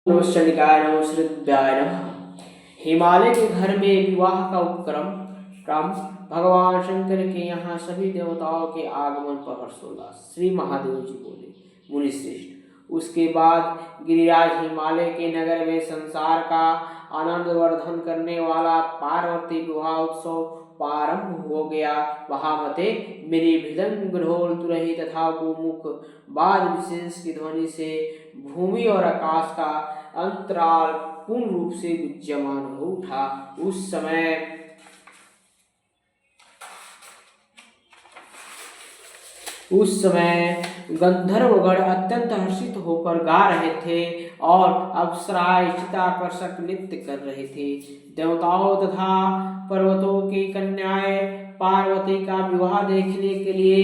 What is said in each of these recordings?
नमश्चंडिकाय नमोश्रुत्याय नमः। हिमालय के घर में विवाह का उपक्रम क्रम भगवान शंकर के यहाँ सभी देवताओं के आगमन पर हर्षोल्लास। श्री महादेव जी बोले, मुनि श्रेष्ठ। उसके बाद गिरिराज हिमालय के नगर में संसार का आनंद वर्धन करने वाला पार्वती विवाह उत्सव प्रारंभ हो गया। महामते मेरी मृदंग ढोल तुरही तथा गोमुख बाद विशेष की ध्वनि से भूमि और आकाश का अंतराल पूर्ण रूप से विद्यमान हो उठा। उस समय गंधर्वगण अत्यंत हर्षित होकर गा रहे थे और अप्सराएं चित्ताकर्षक नृत्य कर रहे थे। देवताओं तथा पर्वतों की कन्याएं पार्वती का विवाह देखने के लिए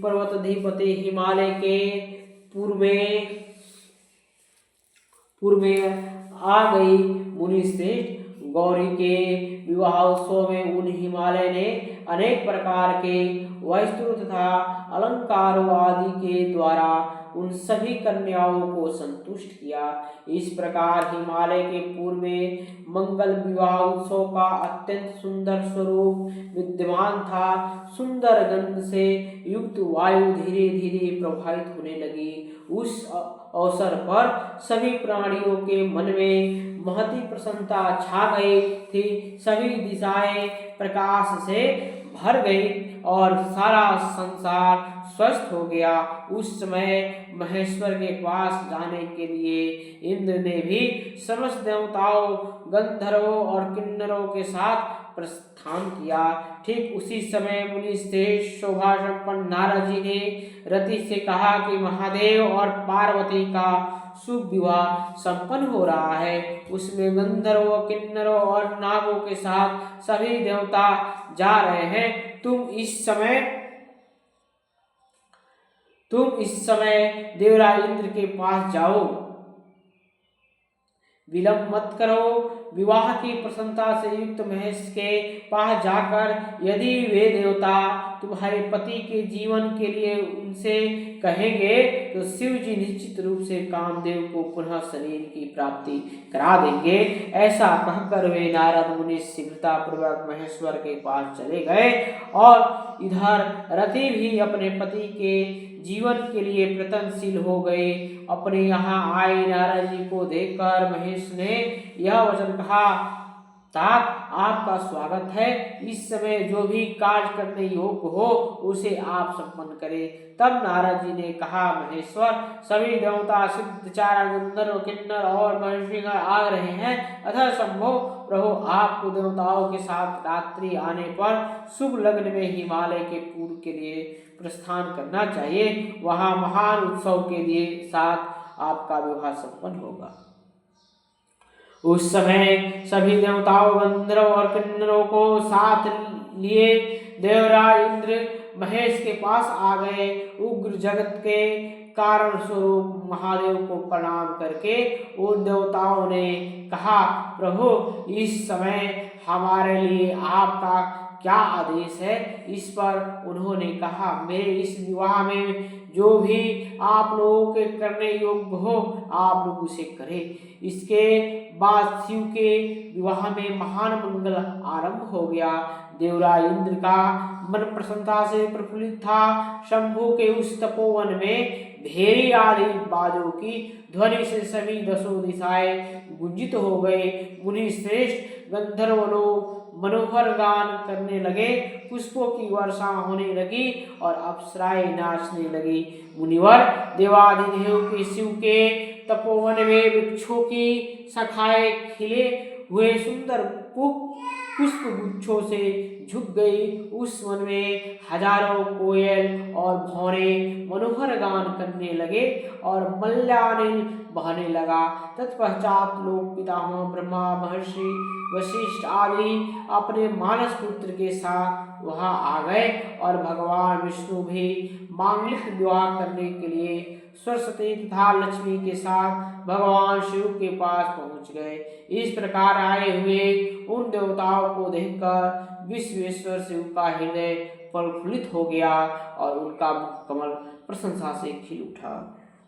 पर्वताधिपति हिमालय के पूर्व में आ गई। मुनि श्रेष्ठ, गौरी के विवाह उत्सव में उन हिमालय ने अनेक प्रकार के वस्त्रों तथा अलंकारों आदि के द्वारा उन सभी कन्याओं को संतुष्ट किया। इस प्रकार हिमालय के पूर्व में मंगल विवाह उत्सव का अत्यंत सुंदर स्वरूप विद्यमान था। सुंदर गंध से युक्त वायु धीरे धीरे प्रवाहित होने लगी। उस अवसर पर सभी प्राणियों के मन में महती प्रसन्नता छा गई थी। सभी दिशाएं प्रकाश से भर गई और सारा संसार स्वस्थ हो गया। उस समय महेश्वर के पास जाने के लिए इंद्र ने भी समस्त देवताओं, गंधर्वों और किन्नरों के साथ प्रस्थान किया। ठीक उसी समय मुनि श्रेष्ठ शोभा संपन्न नारद जी ने रति से कहा कि महादेव और पार्वती का शुभ विवाह संपन्न हो रहा है। उसमें गंधर्वों, किन्नरों और नागों के साथ सभी देवता जा रहे हैं। तुम इस समय देवराज इंद्र के पास जाओ, विलंब मत करो। विवाह की प्रसन्नता से युक्त महेश के पास जाकर यदि वे देवता तुम्हारे पति के जीवन के लिए उनसे कहेंगे तो शिव जी निश्चित रूप से कामदेव को पुनः शरीर की प्राप्ति करा देंगे। ऐसा कहकर वे नारद मुनि शीघ्रता पूर्वक महेश्वर के पास चले गए और इधर रति भी अपने पति के जीवन के लिए प्रयत्नशील हो गए। अपने यहाँ आए नारद जी को देखकर महेश ने यह वचन कहा, तात आपका स्वागत है। इस समय जो भी कार्य करने योग्य हो उसे आप संपन्न करें। तब नारद जी ने कहा, महेश्वर, सभी देवता, सिद्ध, चारण, गंधर्व, किन्नर और महर्षिगण आ रहे हैं। अतः शंभो प्रभु, आपको देवताओं के साथ रात्रि आने पर शुभ लग्न में हिमालय के पूर्व के लिए प्रस्थान करना चाहिए। वहां महान उत्सव के लिए साथ आपका विवाह संपन्न होगा। उस समय सभी देवताओं, गंधर्व और किन्नरों को साथ लिए देवराज इंद्र महेश के पास आ गए। उग्र जगत के कारण स्वरूप महादेव को प्रणाम करके उन देवताओं ने कहा, प्रभु, इस समय हमारे लिए आपका क्या आदेश है। इस पर उन्होंने कहा, मेरे इस विवाह में जो भी आप लोगों के करने योग्य हो आप लोग उसे करें। इसके बाद शिव के विवाह में महान मंगल आरंभ हो गया। देवराज इंद्र का मन प्रसन्नता से प्रफुल्लित था। शंभु के उस तपोवन में भेरी आदि बाजों की ध्वनि से सभी दसों दिशाएं गुंजित हो गए। मुनि श्रेष्ठ गंधर्व लोग मनोहर गान करने लगे, पुष्पों की वर्षा होने लगी और अप्सराएं नाचने लगी। मुनिवर, देवाधिदेव के शिव के तपोवन में वृक्षों की शाखाएं खिले हुए सुंदर पुष्प गुच्छों से झुक गई। उस वन में हजारों कोयल और भौरे मनोहर गान करने लगे और मल्यानिल बहने लगा। तत्पश्चात लोक पितामह ब्रह्मा, महर्षि वशिष्ठ आदि अपने मानस पुत्र के साथ वहां आ गए और भगवान विष्णु भी मांगलिक विवाह करने के लिए सरस्वती तथा लक्ष्मी के साथ भगवान शिव के पास पहुंच गए। इस प्रकार आए हुए उन देवताओं को देखकर विश्वेश्वर शिव का हृदय प्रफुल्लित हो गया और उनका कमल प्रशंसा से खिल उठा।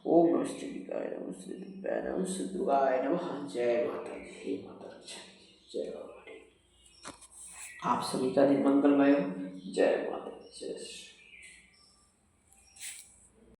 ओम नमः शिवाय, नमः श्री दुर्गाय, नमः श्री दुर्गाय नमः। जय माता दी, माता रक्षा कीजिए। जय बाबा। आप सभी का दिन मंगलमय हो। जय माता दी, जय।